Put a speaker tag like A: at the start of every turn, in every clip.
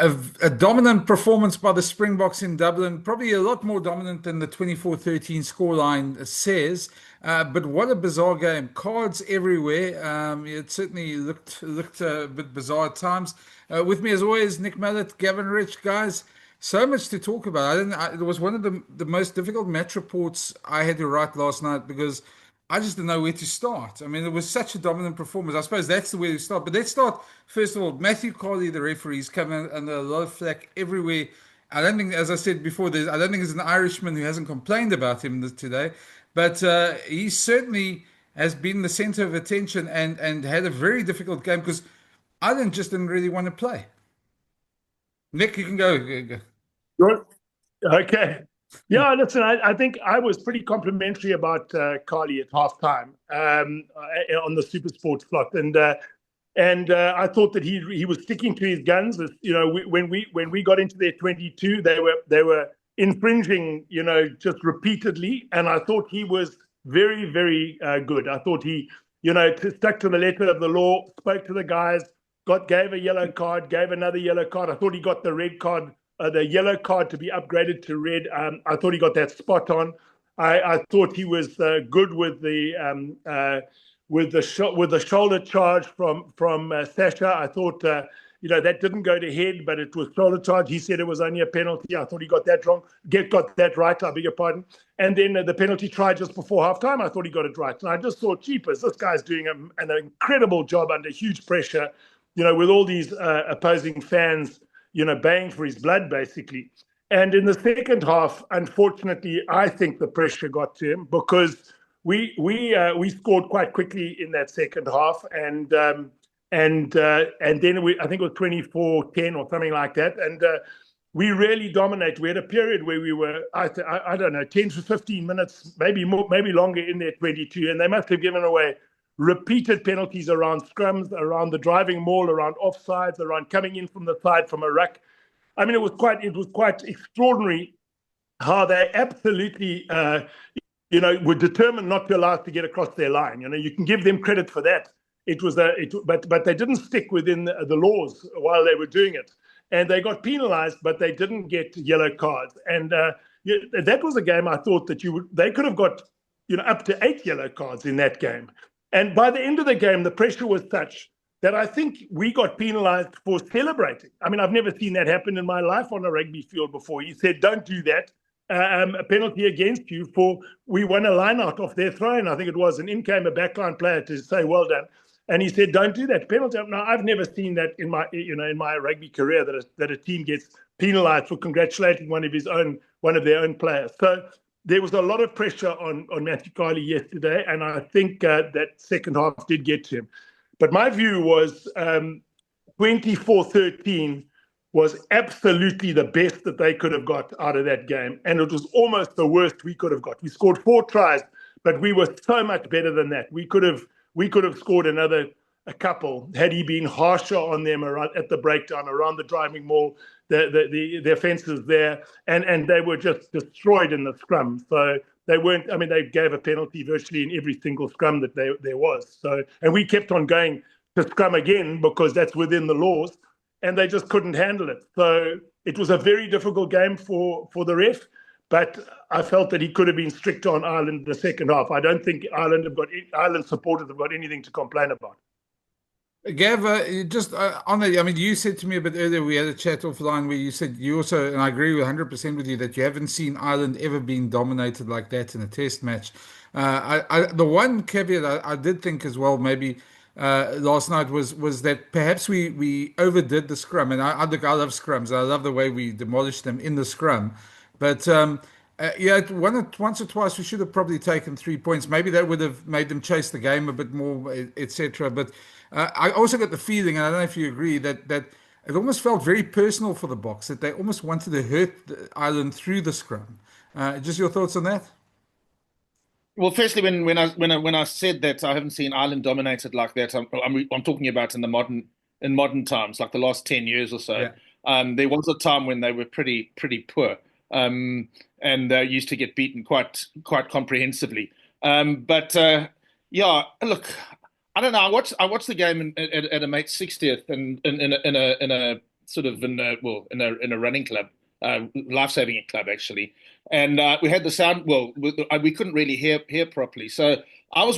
A: a dominant performance by the Springboks in Dublin, probably a lot more dominant than the 24-13 scoreline says. But what a bizarre game. Cards everywhere. It certainly looked a bit bizarre at times. With me, as always, Nick Mallet, Gavin Rich. Guys, so much to talk about. It was one of the most difficult match reports I had to write last night because I just didn't know where to start. I mean, it was such a dominant performance. I suppose that's the way to start. But let's start, first of all, Matthew Carley, the referee, is coming under a lot of flack everywhere. I don't think, as I said before, I don't think there's an Irishman who hasn't complained about him today. But he certainly has been the center of attention and had a very difficult game because Ireland just didn't really want to play. Nick, you can go.
B: Good. Okay. Yeah, listen, I think I was pretty complimentary about Carly at halftime on the Super Sports slot, and I thought that he was sticking to his guns. You know, when we got into their 22, they were infringing, you know, just repeatedly, and I thought he was very, very good. I thought he, you know, stuck to the letter of the law, spoke to the guys, gave a yellow card, gave another yellow card. I thought he got the red card, the yellow card to be upgraded to red. I thought he got that spot on. I thought he was good with the shoulder charge from Sasha. I thought you know, that didn't go to head, but it was shoulder charge. He said it was only a penalty. I thought he got that wrong. Got that right. I beg your pardon. And then the penalty try just before halftime, I thought he got it right. And I just thought, cheapers, this guy's doing an incredible job under huge pressure. You know, with all these opposing fans, you know, baying for his blood, basically. And in the second half, unfortunately, I think the pressure got to him because we scored quite quickly in that second half, and then I think it was 24-10 or something like that, and we really dominated. We had a period where we were, I don't know, 10 to 15 minutes, maybe more, maybe longer in their 22, and they must have given away repeated penalties around scrums, around the driving maul, around offsides, around coming in from the side from a ruck. I mean, it was quite extraordinary how they absolutely, you know, were determined not to allow us to get across their line. You know, you can give them credit for that. But they didn't stick within the laws while they were doing it, and they got penalised, but they didn't get yellow cards. And that was a game I thought that they could have got, you know, up to 8 yellow cards in that game. And by the end of the game, the pressure was such that I think we got penalised for celebrating. I mean, I've never seen that happen in my life on a rugby field before. He said, "Don't do that." A penalty against you for we won a line out off their throw, and I think it was, and in came a backline player to say, "Well done." And he said, "Don't do that." Penalty. Now, I've never seen that in my rugby career that a team gets penalised for congratulating one of their own players. So there was a lot of pressure on Matthew Carley yesterday, and I think that second half did get to him. But my view was 24-13 was absolutely the best that they could have got out of that game, and it was almost the worst we could have got. We scored 4 tries, but we were so much better than that. We could have scored a couple had he been harsher on them around, at the breakdown, around the driving maul, the offences there, and they were just destroyed in the scrum. So they weren't. I mean, they gave a penalty virtually in every single scrum that there was. So, and we kept on going to scrum again because that's within the laws, and they just couldn't handle it. So it was a very difficult game for the ref. But I felt that he could have been stricter on Ireland in the second half. I don't think Ireland supporters have got anything to complain about.
A: Gav, just on the, I mean, you said to me a bit earlier, we had a chat offline where you said you also, and I agree 100% with you, that you haven't seen Ireland ever being dominated like that in a test match. The one caveat I did think as well, maybe last night was that perhaps we overdid the scrum. And I love scrums. I love the way we demolished them in the scrum. But yeah, once or twice we should have probably taken 3 points. Maybe that would have made them chase the game a bit more, etc. But I also got the feeling, and I don't know if you agree, that it almost felt very personal for the Boks, that they almost wanted to hurt Ireland through the scrum. Just your thoughts on that?
C: Well, firstly, when I said that I haven't seen Ireland dominated like that, I'm talking about in modern times, like the last 10 years or so. Yeah. There was a time when they were pretty poor, and used to get beaten quite comprehensively. But yeah, look, I don't know. I watched the game at a mate's 60th and in a sort of in a running club, life-saving club actually, and we had the sound. Well, we couldn't really hear properly, so. I was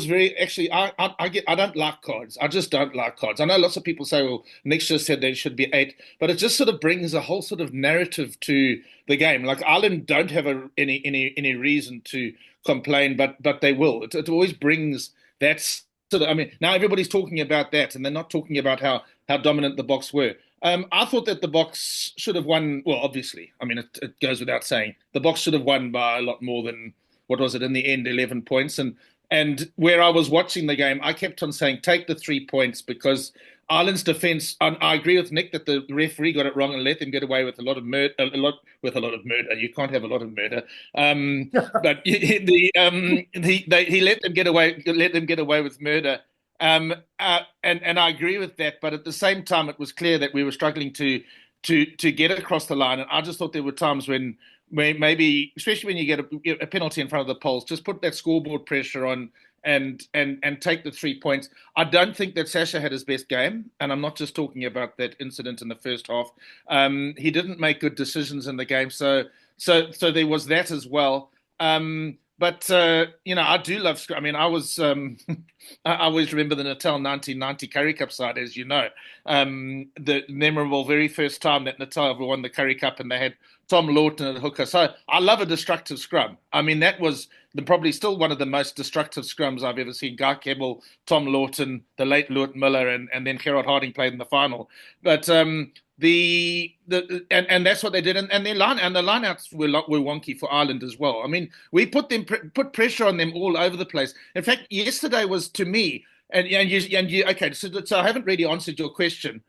C: very actually. I don't like cards. I just don't like cards. I know lots of people say, "Well, Nick just said there should be 8," but it just sort of brings a whole sort of narrative to the game. Like Ireland don't have any reason to complain, but they will. It always brings that sort of. I mean, now everybody's talking about that, and they're not talking about how dominant the Boks were. I thought that the Boks should have won. Well, obviously, I mean, it goes without saying the Boks should have won by a lot more than what was it in the end, 11 points. And where I was watching the game, I kept on saying, take the 3 points because Ireland's defence. I agree with Nick that the referee got it wrong and let them get away with a lot of murder. You can't have a lot of murder, but he let them get away with murder. And I agree with that. But at the same time, it was clear that we were struggling to get across the line. And I just thought there were times when maybe, especially when you get a penalty in front of the poles, just put that scoreboard pressure on and take the 3 points. I don't think that Sasha had his best game, and I'm not just talking about that incident in the first half. He didn't make good decisions in the game, so there was that as well. But I do love Scrum. I mean, I always remember the Natal 1990 Currie Cup side, as you know, the memorable very first time that Natal ever won the Currie Cup, and they had Tom Lawton at hooker. So I love a destructive scrum. I mean, that was probably still one of the most destructive scrums I've ever seen. Guy Kebbell, Tom Lawton, the late Lewis Miller, and then Gerard Harding played in the final. But and that's what they did, and the lineouts were wonky for Ireland as well. I mean, we put pressure on them all over the place. In fact, yesterday was to me, and you okay. So I haven't really answered your question,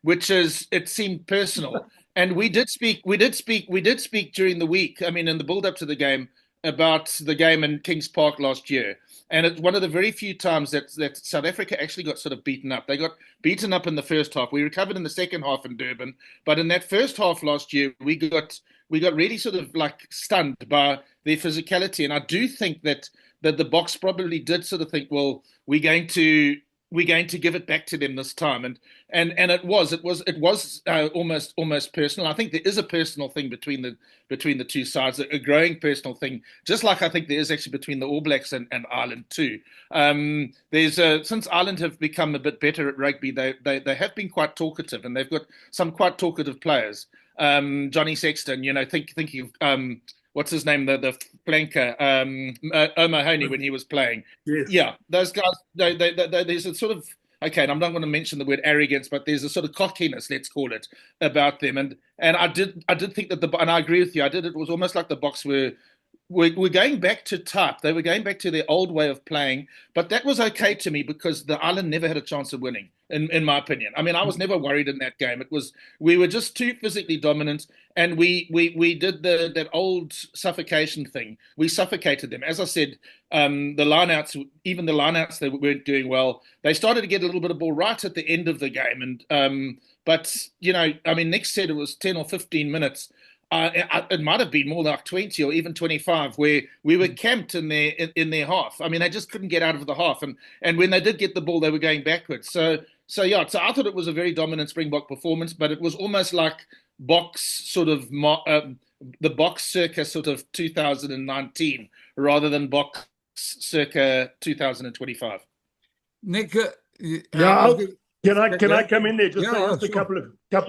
C: which is it seemed personal. And we did speak during the week. I mean, in the build up to the game about the game in Kings Park last year. And it's one of the very few times that South Africa actually got sort of beaten up. They got beaten up in the first half. We recovered in the second half in Durban. But in that first half last year, we got really sort of like stunned by their physicality. And I do think that the Boks probably did sort of think, well, we're going to give it back to them this time, and it was almost personal. I think there is a personal thing between the two sides, a growing personal thing, just like I think there is actually between the All Blacks and Ireland too. There's since Ireland have become a bit better at rugby, they have been quite talkative, and they've got some quite talkative players. Johnny Sexton, thinking of what's his name, the flanker, O'Mahony when he was playing.
B: Yes.
C: Yeah, those guys, there's a sort of, okay, and I'm not going to mention the word arrogance, but there's a sort of cockiness, let's call it, about them. And I did think that and I agree with you, it was almost like the Boks were going back to type. They were going back to their old way of playing, but that was okay to me because the Ireland never had a chance of winning, in my opinion. I mean, I was never worried in that game. We were just too physically dominant, and we did that old suffocation thing. We suffocated them. As I said, the lineouts, they weren't doing well. They started to get a little bit of ball right at the end of the game, and but I mean, Nick said it was 10 or 15 minutes. It might have been more like 20 or even 25, where we were camped in their half. I mean, they just couldn't get out of the half, and when they did get the ball, they were going backwards. So I thought it was a very dominant Springbok performance, but it was almost like Boks sort of the Boks circa sort of 2019 rather than Boks circa 2025
A: Nick,
B: can I come in there just to ask a couple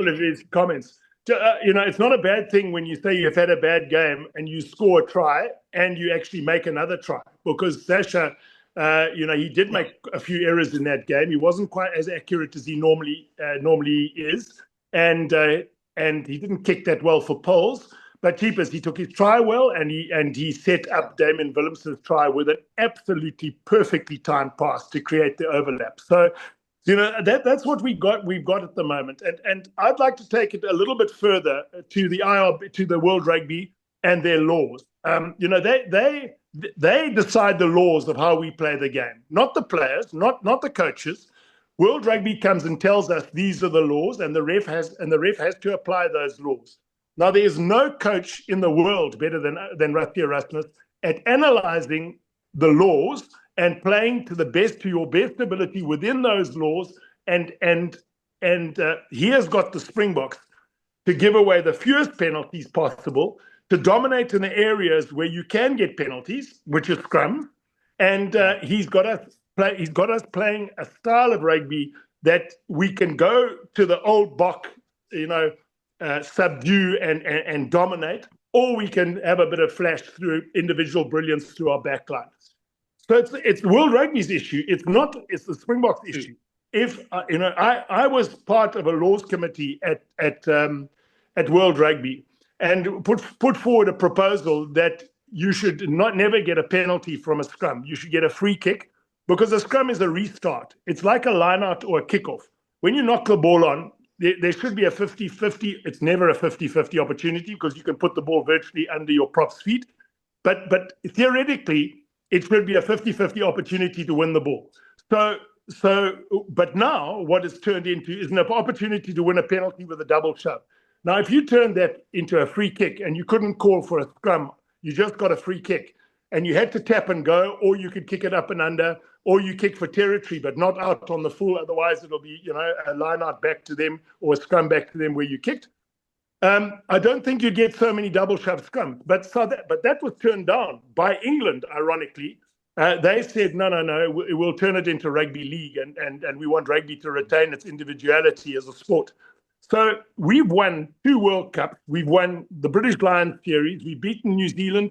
B: of his comments? It's not a bad thing when you say you've had a bad game and you score a try and you actually make another try, because Sasha, he did make a few errors in that game. He wasn't quite as accurate as he normally is, and he didn't kick that well for poles. But Keepers, he took his try well, and he set up Damien Willemsen's try with an absolutely perfectly timed pass to create the overlap. So, that's what we've got at the moment. And I'd like to take it a little bit further to the IRB, to the World Rugby and their laws. They decide the laws of how we play the game, not the players, not the coaches. World Rugby comes and tells us these are the laws, and the ref has to apply those laws. Now, there is no coach in the world better than Rusty Erasmus at analyzing the laws and playing to your best ability within those laws, and he has got the Springboks to give away the fewest penalties possible, to dominate in the areas where you can get penalties, which is scrum, and he's got us playing a style of rugby that we can go to the old Bok, subdue and dominate, or we can have a bit of flash through individual brilliance through our backlines. So it's World Rugby's issue. It's the Springboks issue. If I was part of a laws committee at World Rugby and put forward a proposal that you should never get a penalty from a scrum. You should get a free kick, because a scrum is a restart. It's like a line-out or a kickoff. When you knock the ball on, there should be a 50-50. It's never a 50-50 opportunity, because you can put the ball virtually under your prop's feet. But theoretically, it should be a 50-50 opportunity to win the ball. But now what it's turned into is an opportunity to win a penalty with a double shove. Now, if you turn that into a free kick and you couldn't call for a scrum, you just got a free kick, and you had to tap and go, or you could kick it up and under, or you kick for territory, but not out on the full. Otherwise, it'll be a line out back to them or a scrum back to them where you kicked. I don't think you'd get so many double shove scrums. But that was turned down by England, ironically. They said, no, we'll turn it into rugby league, and we want rugby to retain its individuality as a sport. So we've won 2 World Cups. We've won the British Lions series. We've beaten New Zealand.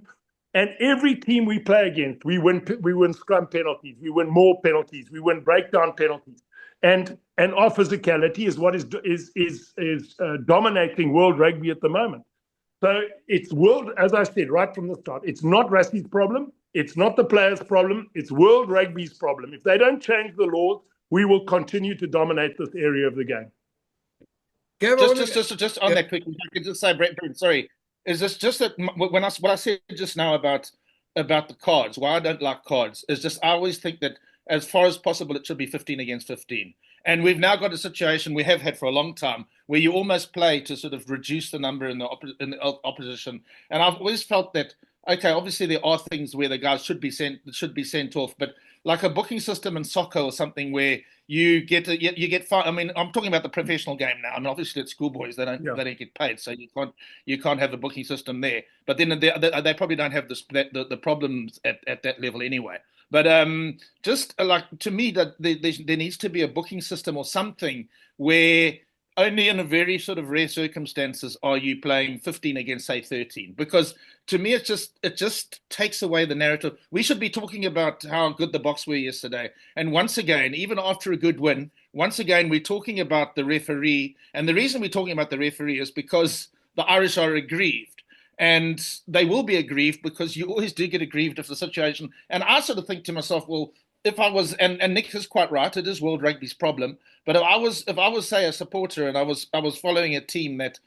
B: And every team we play against, we win scrum penalties. We win more penalties. We win breakdown penalties. And our physicality is what is dominating world rugby at the moment. So it's as I said right from the start, it's not Rusty's problem. It's not the players' problem. It's world rugby's problem. If they don't change the laws, we will continue to dominate this area of the game.
C: Just on that quickly, I can just say, Brent, sorry, is this just that what I said just now about the cards, why I don't like cards, is just I always think that as far as possible it should be 15 against 15. And we've now got a situation we have had for a long time where you almost play to sort of reduce the number in the opposition. And I've always felt that, okay, obviously there are things where the guys should be sent off, but like a booking system in soccer or something where you get fine. I mean, I'm talking about the professional game now. I mean, obviously it's schoolboys; they don't get paid, so you can't have a booking system there. But then they probably don't have the problems at that level anyway. But just like to me, that there needs to be a booking system or something where only in a very sort of rare circumstances are you playing 15 against, say, 13. Because to me, it just takes away the narrative. We should be talking about how good the Boks were yesterday. And once again, even after a good win, once again, we're talking about the referee. And the reason we're talking about the referee is because the Irish are aggrieved. And they will be aggrieved because you always do get aggrieved if the situation. And I sort of think to myself, well, if I was, and Nick is quite right, it is World Rugby's problem. But if I was say a supporter and I was following a team that,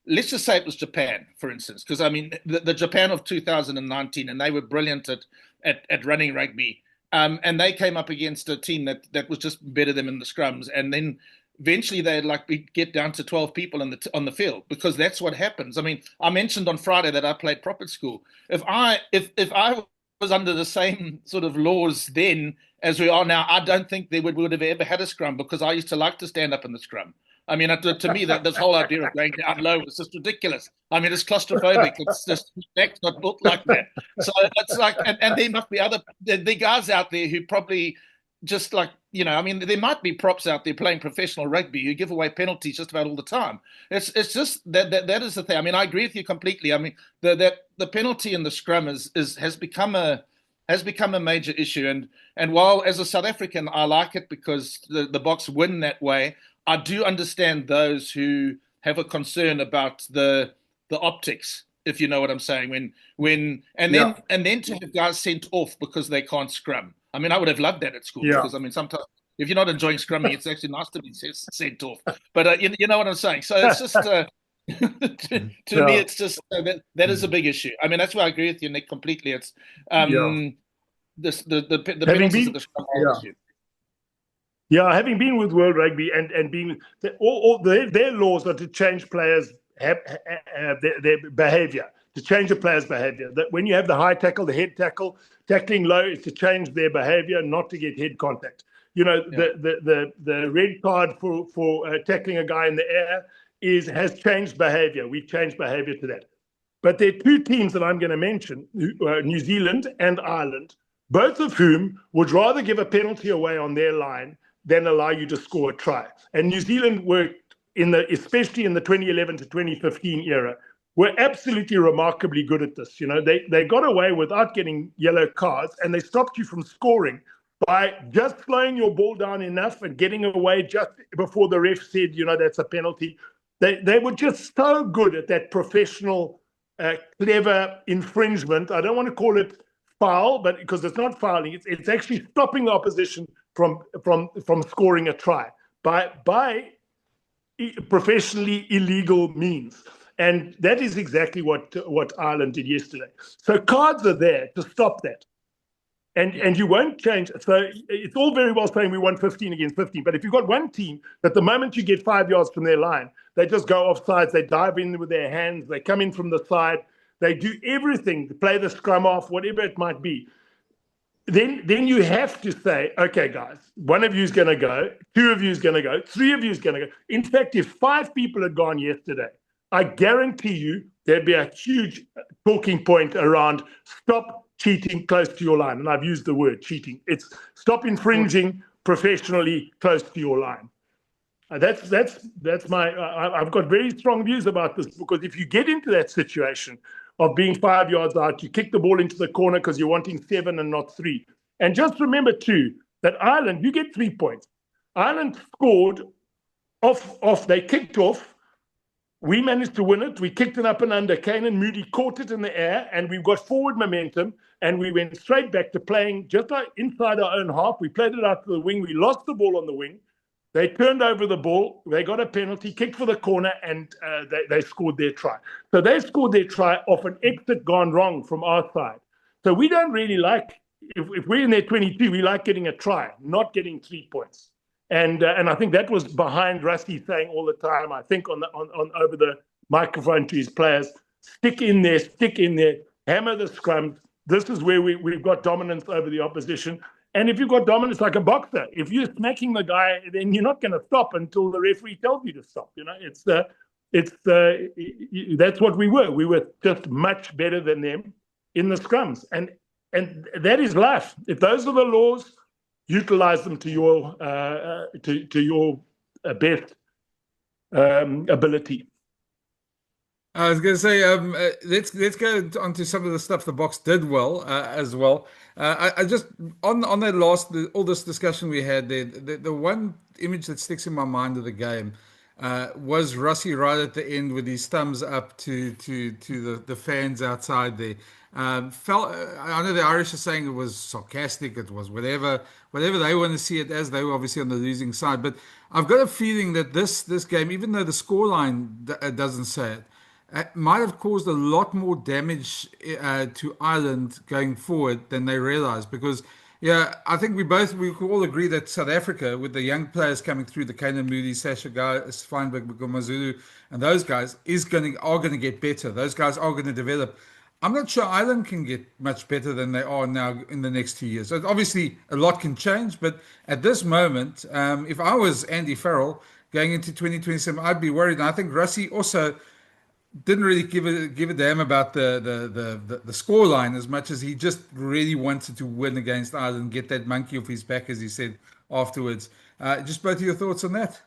C: let's just say it was Japan, for instance, because I mean the Japan of 2019, and they were brilliant at running rugby, and they came up against a team that was just better than them in the scrums, and then eventually they'd get down to 12 people on the field, because that's what happens. I mean, I mentioned on Friday that I played prop at school. If I was under the same sort of laws then as we are now, I don't think they would have ever had a scrum, because I used to like to stand up in the scrum. I mean, to me, this whole idea of going down low is just ridiculous. I mean, it's claustrophobic. It's just that's not built like that. So it's like, and there must be the guys out there who probably just like, I mean, there might be props out there playing professional rugby who give away penalties just about all the time. It's just that is the thing. I mean, I agree with you completely. I mean, the penalty in the scrum has become a major issue. And while as a South African I like it because the Boks win that way, I do understand those who have a concern about the optics, if you know what I'm saying. And then to have guys sent off because they can't scrum. I mean, I would have loved that at school because I mean, sometimes if you're not enjoying scrumming, it's actually nice to be sent off. But you know what I'm saying. So it's just to me, it's just that is a big issue. I mean, that's why I agree with you, Nick, completely. It's the penalties of the scrum are an issue.
B: Yeah, having been with World Rugby and being their laws are to change players' their behaviour, to change a player's behaviour. That when you have the high tackle, the head tackle, tackling low is to change their behaviour, not to get head contact. the red card for tackling a guy in the air has changed behavior. We've changed behavior to that. But there are two teams that I'm going to mention, New Zealand and Ireland, both of whom would rather give a penalty away on their line than allow you to score a try. And New Zealand were, especially in the 2011 to 2015 era, were absolutely remarkably good at this. They got away without getting yellow cards, and they stopped you from scoring by just slowing your ball down enough and getting away just before the ref said, that's a penalty. They were just so good at that professional, clever infringement. I don't want to call it foul, but because it's not fouling, it's actually stopping the opposition from scoring a try by professionally illegal means. And that is exactly what Ireland did yesterday. So cards are there to stop that. And you won't change. So it's all very well saying we won 15 against 15. But if you've got one team that the moment you get 5 yards from their line, they just go off sides, they dive in with their hands, they come in from the side, they do everything to play the scrum off, whatever it might be. Then you have to say, okay, guys, one of you is going to go, two of you is going to go, three of you is going to go. In fact, if 5 people had gone yesterday, I guarantee you there'd be a huge talking point around stop cheating close to your line. And I've used the word cheating. It's stop infringing professionally close to your line. That's my, I've got very strong views about this, because if you get into that situation of being 5 yards out, you kick the ball into the corner because you're wanting 7 and not 3. And just remember too, that Ireland, you get 3 points. Ireland scored they kicked off. We managed to win it. We kicked it up and under. Kane and Moody caught it in the air, and we've got forward momentum, and we went straight back to playing just like inside our own half. We played it out to the wing. We lost the ball on the wing. They turned over the ball. They got a penalty, kicked for the corner, and they scored their try. So they scored their try off an exit gone wrong from our side. So we don't really like, if we're in their 22, we like getting a try, not getting 3 points. And I think that was behind Rusty saying all the time, I think on over the microphone to his players, stick in there, hammer the scrum. This is where we've got dominance over the opposition. And if you've got dominance like a boxer, if you're smacking the guy, then you're not going to stop until the referee tells you to stop. That's what we were. We were just much better than them in the scrums. And that is life. If those are the laws, utilize them to your best ability.
A: I was going to say, let's go on to some of the stuff the Boks did well as well. I just on that all this discussion we had there, the one image that sticks in my mind of the game was Rusty right at the end with his thumbs up to the fans outside there. I know the Irish are saying it was sarcastic, it was whatever they want to see it as. They were obviously on the losing side, but I've got a feeling that this game, even though the scoreline doesn't say it, might have caused a lot more damage to Ireland going forward than they realized. Because I think we all agree that South Africa, with the young players coming through, the Kane Moody, Sasha Feinberg, Mazulu, and those guys are going to get better. Those guys are going to develop. I'm not sure Ireland can get much better than they are now in the next 2 years. So obviously, a lot can change, but at this moment, if I was Andy Farrell going into 2027, I'd be worried. And I think Rusty also didn't really give a damn about the scoreline as much as he just really wanted to win against Ireland, get that monkey off his back, as he said afterwards. Just both of your thoughts on that.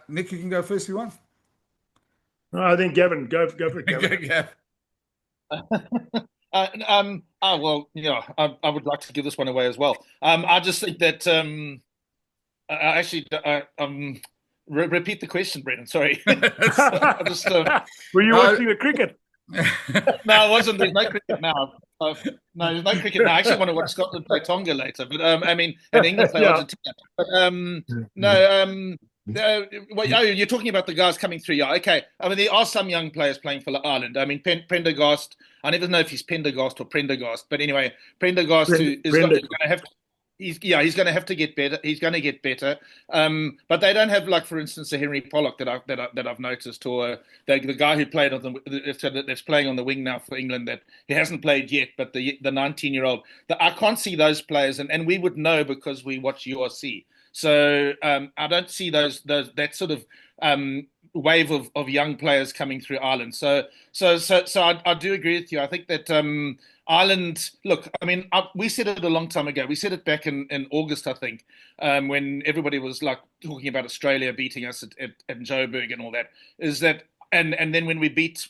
A: Nick, you can go first if you want.
B: No, I think Gavin, go for it, Gavin.
C: Well, I would like to give this one away as well. I just think that repeat the question, Brendan. Sorry.
B: Were you watching the cricket?
C: No, I wasn't. There's no cricket now. No, there's no cricket now. I actually want to watch Scotland play Tonga later, but and England play Argentina. But you're talking about the guys coming through. Yeah, okay. I mean, there are some young players playing for Ireland. I mean, Prendergast. I never know if he's Pendergast or Prendergast, but anyway, Prendergast is going to have. He's going to have to get better. He's going to get better. But they don't have, like, for instance, a Henry Pollock that I've noticed, or the guy who played that's playing on the wing now for England, that he hasn't played yet, but the 19-year-old. I can't see those players, and we would know because we watch URC. So I don't see that sort of wave of young players coming through Ireland. So I do agree with you. I think that Ireland, look, I mean, we said it a long time ago. We said it back in August, I think, when everybody was like talking about Australia beating us at Joburg and all that. Is that and then when we beat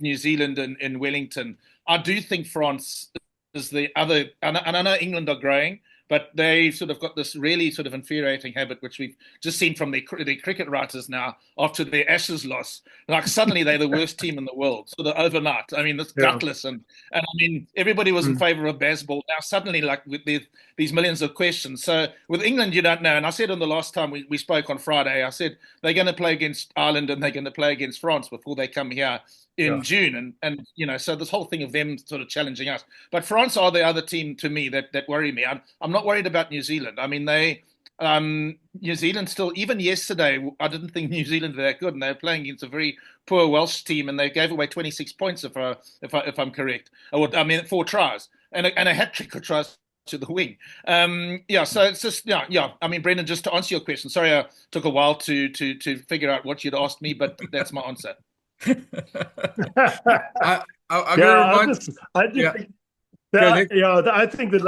C: New Zealand in Wellington, I do think France is the other, and I know England are growing, but they sort of got this really sort of infuriating habit, which we've just seen from their cricket writers now after their Ashes loss. Like suddenly they're the worst team in the world, sort of overnight. I mean, it's gutless, and I mean everybody was in favour of baseball. Now suddenly, like with these millions of questions. So with England, you don't know. And I said on the last time we spoke on Friday, I said they're going to play against Ireland and they're going to play against France before they come here in June, and so this whole thing of them sort of challenging us. But France are the other team to me that worry me. I'm not worried about New Zealand. I mean, New Zealand still, even yesterday, I didn't think New Zealand were that good, and they were playing against a very poor Welsh team, and they gave away 26 points if I'm correct. I mean, 4 tries and a hat trick of tries to the wing. So it's just I mean, Brendan, just to answer your question, sorry I took a while to figure out what you'd asked me, but that's my answer.
A: I
B: think that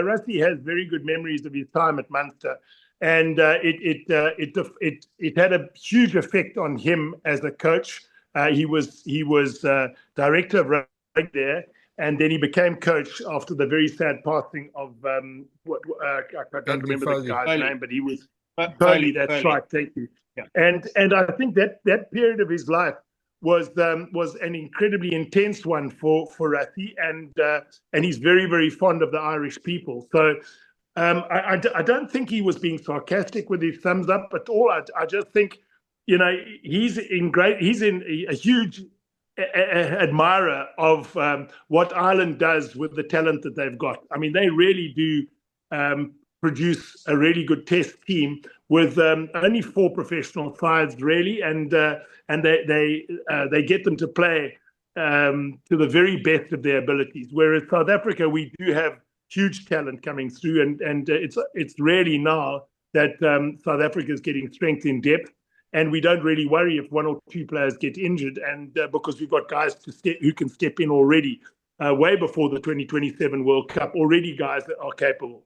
B: Rusty has very good memories of his time at Munster, and it had a huge effect on him as a coach. He was director of rugby there, and then he became coach after the very sad passing of I can't remember the guy's name, but he was Foley. That's right. Thank you. Yeah. And I think that period of his life was an incredibly intense one for Rusty, and he's very, very fond of the Irish people. So I don't think he was being sarcastic with his thumbs up at all. I just think he's a huge admirer of what Ireland does with the talent that they've got. I mean, they really do produce a really good test team with only 4 professional sides, really, and they get them to play to the very best of their abilities. Whereas South Africa, we do have huge talent coming through, and it's really now that South Africa is getting strength in depth, and we don't really worry if 1 or 2 players get injured, and because we've got guys who can step in already, way before the 2027 World Cup, already guys that are capable.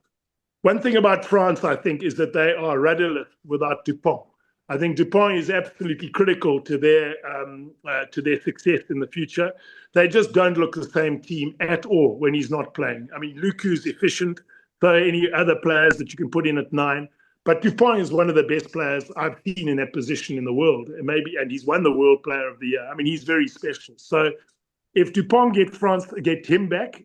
B: One thing about France, I think, is that they are rudderless without Dupont. I think Dupont is absolutely critical to their success in the future. They just don't look the same team at all when he's not playing. I mean, Luku's efficient. So are any other players that you can put in at 9. But Dupont is one of the best players I've seen in that position in the world, and he's won the World Player of the Year. I mean, he's very special. So if Dupont get him back,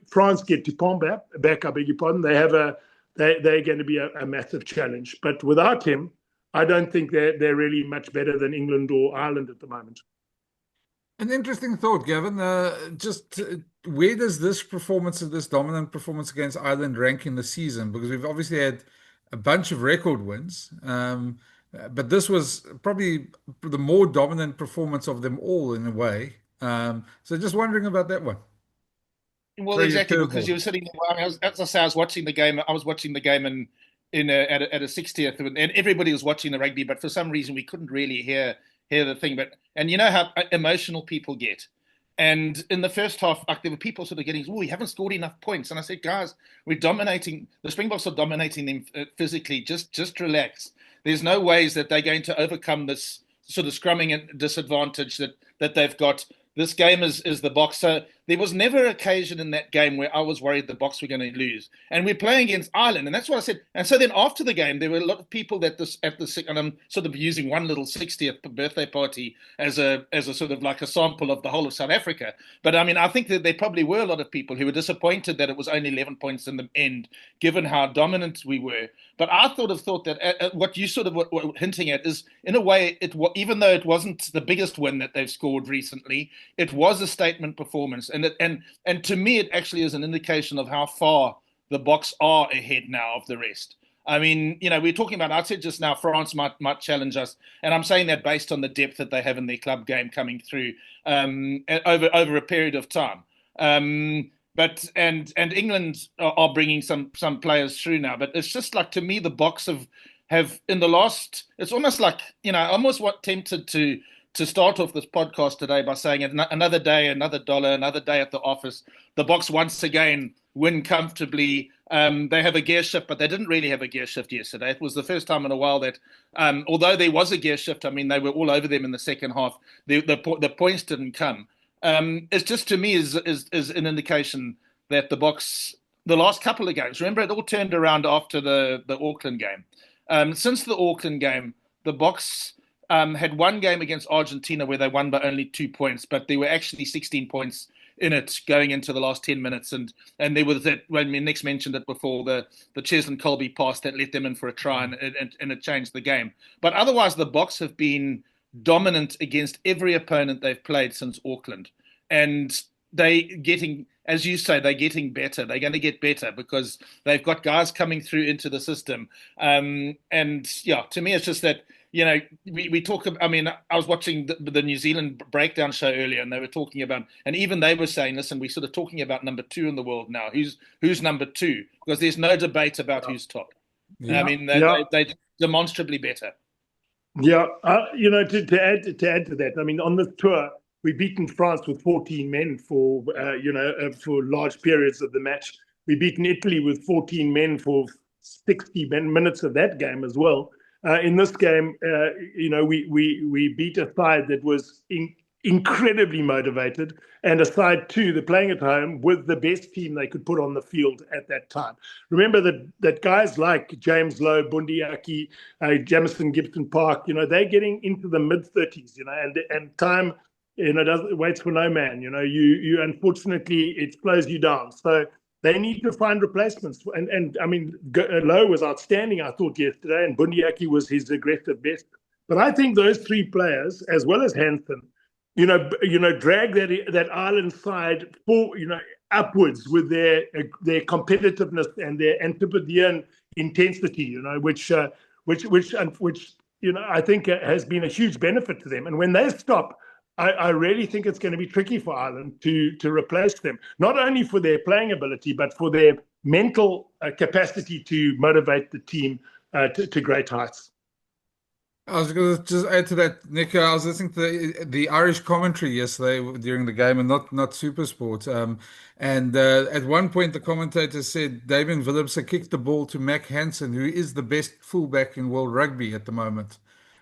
B: France get Dupont back, I beg your pardon, they're going to be a massive challenge. But without him, I don't think they're really much better than England or Ireland at the moment.
A: An interesting thought, Gavin. Where does this dominant performance against Ireland rank in the season? Because we've obviously had a bunch of record wins, but this was probably the more dominant performance of them all in a way. So just wondering about that one.
C: Well, exactly, because you were sitting there. I was watching the game. I was watching the game at a 60th, and everybody was watching the rugby, but for some reason we couldn't really hear the thing. And you know how emotional people get. And in the first half, there were people sort of getting, we haven't scored enough points. And I said, guys, we're dominating. The Springboks are dominating them physically. Just relax. There's no ways that they're going to overcome this sort of scrumming disadvantage that they've got. This game is the Boks. So there was never an occasion in that game where I was worried the Boks were going to lose. And we're playing against Ireland, and that's what I said. And so then after the game, there were a lot of people and I'm sort of using one little 60th birthday party as a sort of like a sample of the whole of South Africa. But I mean, I think that there probably were a lot of people who were disappointed that it was only 11 points in the end, given how dominant we were. But I thought that what you sort of were hinting at is, in a way, even though it wasn't the biggest win that they've scored recently, it was a statement performance, and to me, it actually is an indication of how far the Boks are ahead now of the rest. I mean, we're talking about. I said just now, France might challenge us, and I'm saying that based on the depth that they have in their club game coming through over a period of time. and England are bringing some players through now. But it's just like, to me, the Boks have in the last. It's almost like, I almost tempted to start off this podcast today by saying another day, another dollar, another day at the office. The Boks once again win comfortably. They have a gear shift, but they didn't really have a gear shift yesterday. It was the first time in a while that, although there was a gear shift, I mean, they were all over them in the second half. The points didn't come. It's just, to me, is an indication that the Boks, the last couple of games, remember, it all turned around after the Auckland game. Since the Auckland game, the Boks had one game against Argentina where they won by only 2 points, but there were actually 16 points in it going into the last 10 minutes. And there was that, when Nick's mentioned it before, the Cheslin Colby pass that let them in for a try, and it changed the game. But otherwise, the Boks have been dominant against every opponent they've played since Auckland. And they getting, as you say, they're getting better. They're going to get better because they've got guys coming through into the system. And yeah, to me, it's just that, we talk about, I mean, I was watching the New Zealand breakdown show earlier, and they were talking about, and even they were saying, listen, we're sort of talking about number 2 in the world now. Who's number 2? Because there's no debate about who's top. Yeah. I mean, they're demonstrably better.
B: Yeah, to add to that, I mean, on this tour, we've beaten France with 14 men for large periods of the match. We've beaten Italy with 14 men for 60 minutes of that game as well. In this game, we beat a side that was incredibly motivated, and a side too, they're playing at home with the best team they could put on the field at that time. Remember that guys like James Lowe, Bundiaki, Jamison Gibson Park, they're getting into the mid-30s, and time, waits for no man. You unfortunately, it slows you down. So they need to find replacements. And I mean, Lowe was outstanding, I thought, yesterday, and Bundiaki was his aggressive best. But I think those 3 players, as well as Hansen, drag that Ireland side upwards with their competitiveness and their Antipodean intensity, which I think has been a huge benefit to them. And when they stop, I really think it's going to be tricky for Ireland to replace them, not only for their playing ability, but for their mental capacity to motivate the team to great heights.
A: I was going to just add to that, Nick. I was listening to the Irish commentary yesterday during the game, and not SuperSport. And at one point, the commentator said Damien Willemse kicked the ball to Mac Hansen, who is the best fullback in world rugby at the moment.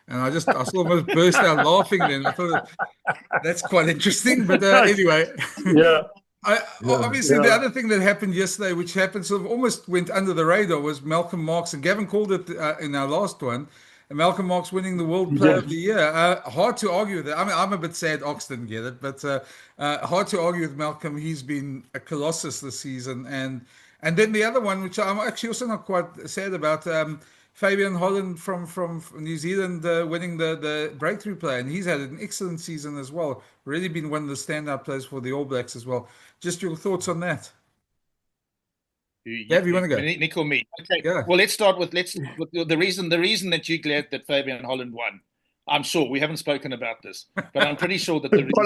A: And I almost burst out laughing then. I thought that's quite interesting. But anyway, obviously, the other thing that happened yesterday, which happened sort of almost went under the radar, was Malcolm Marx, and Gavin called it in our last one. And Malcolm Marx winning the World Player of the Year. Hard to argue with that. I mean, I'm a bit sad Ox didn't get it, but hard to argue with Malcolm. He's been a colossus this season. And then the other one, which I'm actually also not quite sad about, Fabian Holland from New Zealand winning the breakthrough player, and he's had an excellent season as well. Really been one of the standout players for the All Blacks as well. Just your thoughts on that? Yeah, if you want to go,
C: Nick or me. Okay.
A: Yeah.
C: Well, let's start with the reason that you're glad that Fabian Holland won. I'm sure we haven't spoken about this, but I'm pretty sure that the reason,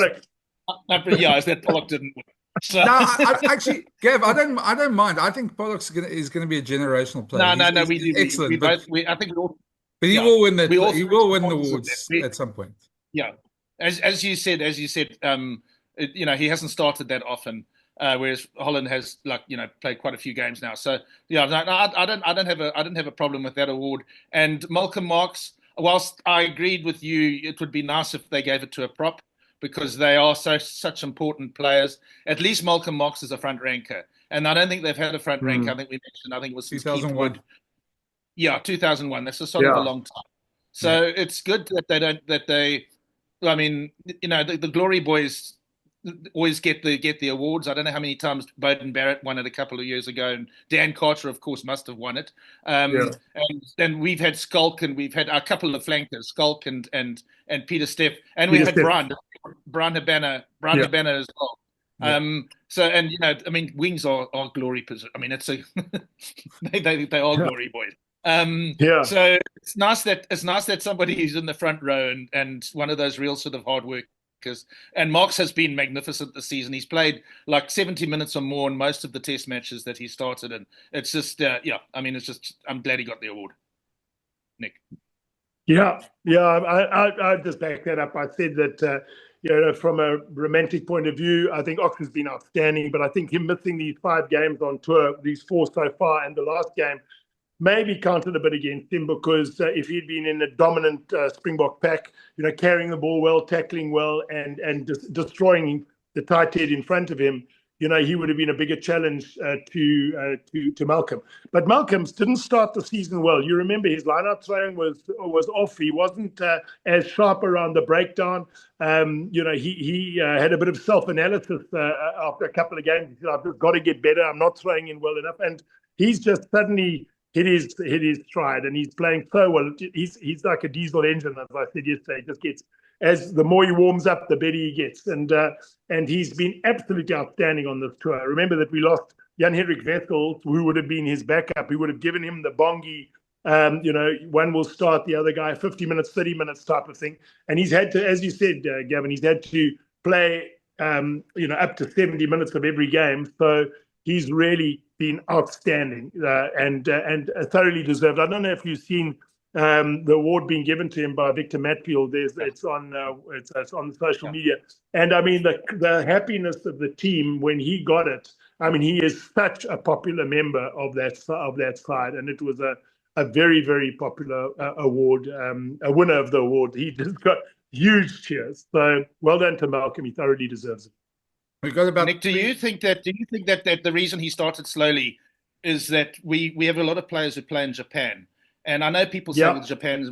C: is that Pollock didn't win. So.
A: No, actually, Gav, I don't mind. I think Pollock is going to be a generational player.
C: No, we do.
A: Excellent.
C: I think we all.
A: But he will win that. He will win the awards at some point.
C: Yeah, as you said, he hasn't started that often. Whereas Holland has played quite a few games now, so I don't have a problem with that award. And Malcolm Marx, whilst I agreed with you, it would be nice if they gave it to a prop because they are such important players. At least Malcolm Marx is a front ranker, and I don't think they've had a front ranker. I think we mentioned. I think it was
A: 2001.
C: Yeah, 2001. That's a sort of a long time. So it's good that they. I mean, the Glory Boys always get the awards. I don't know how many times Bowden Barrett won it a couple of years ago, and Dan Carter, of course, must have won it. And we've had Skulk, and we've had a couple of flankers, Skulk and Peter Steff, and we had Brian Habana as well. So, and I mean, wings are glory position. I mean, it's they are glory boys. So it's nice that somebody who's in the front row and one of those real sort of hard work And Marks has been magnificent this season. He's played like 70 minutes or more in most of the test matches that he started in. It's just, I'm glad he got the award. Nick.
B: Yeah, I just back that up. I said that, from a romantic point of view, I think Ox has been outstanding, but I think him missing these 5 games on tour, these 4 so far, and the last game, maybe counted a bit against him, because if he'd been in a dominant Springbok pack, carrying the ball well, tackling well, and destroying the tight head in front of him, he would have been a bigger challenge to Malcolm. But Malcolm's didn't start the season well. You remember his line-out throwing was off. He wasn't as sharp around the breakdown. He had a bit of self-analysis after a couple of games. He said, "I've just got to get better. I'm not throwing in well enough." And he's just suddenly hit his stride, and he's playing so well. He's like a diesel engine, as I said yesterday. He just gets, as the more he warms up, the better he gets, and he's been absolutely outstanding on this tour. Remember that we lost Jan-Hendrik Wessels, who would have been his backup. We would have given him the bongi. One will start, the other guy 50 minutes, 30 minutes type of thing, and he's had to, as you said, Gavin, he's had to play up to 70 minutes of every game. So he's really been outstanding and thoroughly deserved. I don't know if you've seen the award being given to him by Victor Matfield. It's on the social media, and I mean the happiness of the team when he got it. I mean, he is such a popular member of that side, and it was a very, very popular award, a winner of the award. He just got huge cheers. So well done to Malcolm. He thoroughly deserves it.
A: We got about
C: Nick, do you think that the reason he started slowly is that we have a lot of players who play in Japan? And I know people say that Japan's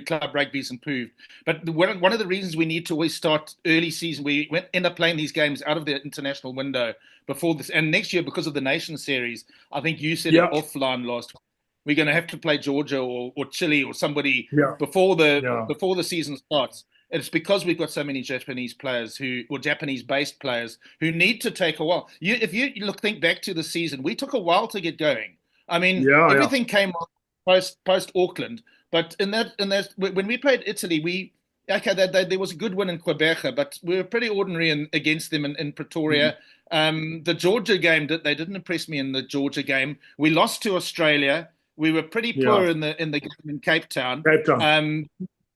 C: club rugby's improved, but one of the reasons we need to always start early season, we end up playing these games out of the international window before this, and next year because of the Nation Series, I think you said it offline last week, we're going to have to play Georgia or Chile or somebody before the season starts. It's because we've got so many Japanese players Japanese-based players who need to take a while. If you think back to the season, we took a while to get going. I mean, everything came post Auckland, but when we played Italy, there was a good win in Quebec, but we were pretty ordinary against them in Pretoria. Mm-hmm. The Georgia game, they didn't impress me in the Georgia game. We lost to Australia. We were pretty poor in the game in Cape Town.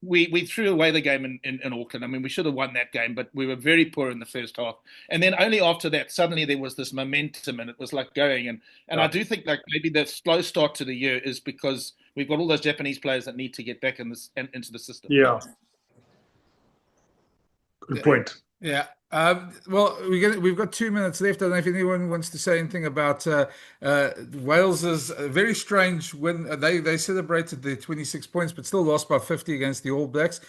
C: We threw away the game in Auckland. I mean, we should have won that game, but we were very poor in the first half. And then only after that, suddenly there was this momentum, and it was like going. And I do think like maybe the slow start to the year is because we've got all those Japanese players that need to get back into the system.
B: Yeah. Good point.
A: Yeah. Well, we've got 2 minutes left. I don't know if anyone wants to say anything about Wales's very strange win. They celebrated their 26 points, but still lost by 50 against the All Blacks.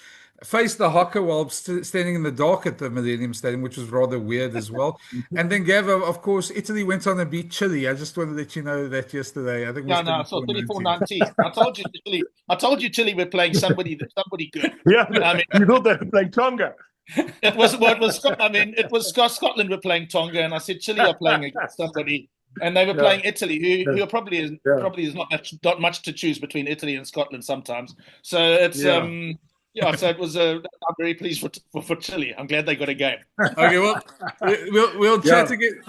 A: Faced the haka while standing in the dark at the Millennium Stadium, which was rather weird as well. And then, Gav, of course, Italy went on and beat Chile. I just want to let you know that yesterday. I think it was
C: so 34-19. I told you Chile were playing somebody good.
B: Yeah, I mean, you thought they were playing Tonga.
C: It was Scotland were playing Tonga, and I said Chile are playing against somebody, and they were playing Italy, who are probably is not much to choose between Italy and Scotland sometimes. So it's so it was I'm very pleased for Chile. I'm glad they got a game.
A: Okay, well, we'll chat again.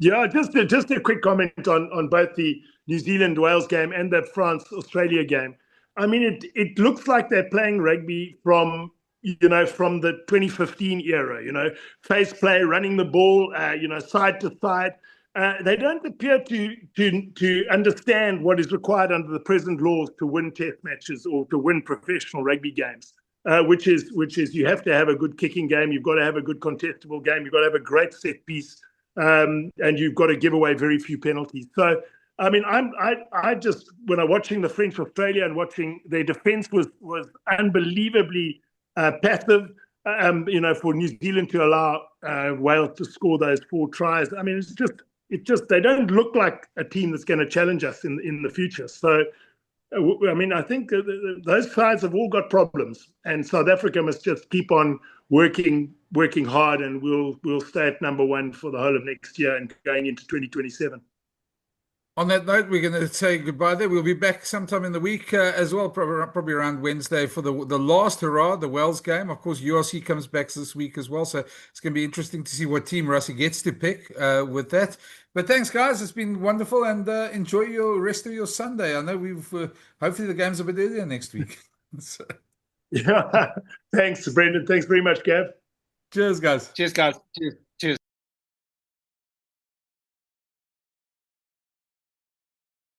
B: Just a quick comment on both the New Zealand Wales game and the France Australia game. I mean, it looks like they're playing rugby from the 2015 era, face play, running the ball, side to side. They don't appear to understand what is required under the present laws to win test matches or to win professional rugby games, which is you have to have a good kicking game, you've got to have a good contestable game, you've got to have a great set piece, and you've got to give away very few penalties. So, I mean, I just, when I'm watching the French Australia and watching their defence was unbelievably passive, for New Zealand to allow Wales to score those 4 tries. I mean, it's just they don't look like a team that's going to challenge us in the future. So, I mean, I think those sides have all got problems, and South Africa must just keep on working hard, and we'll stay at number 1 for the whole of next year and going into 2027.
A: On that note, we're going to say goodbye there. We'll be back sometime in the week as well, probably around Wednesday for the last hurrah, the Wales game. Of course, URC comes back this week as well, so it's going to be interesting to see what team Russie gets to pick with that. But thanks, guys. It's been wonderful, and enjoy your rest of your Sunday. I know we've hopefully the game's a bit earlier next week. So,
B: Yeah. Thanks, Brendan. Thanks very much, Gav.
A: cheers, guys.
C: Cheers, guys. Cheers.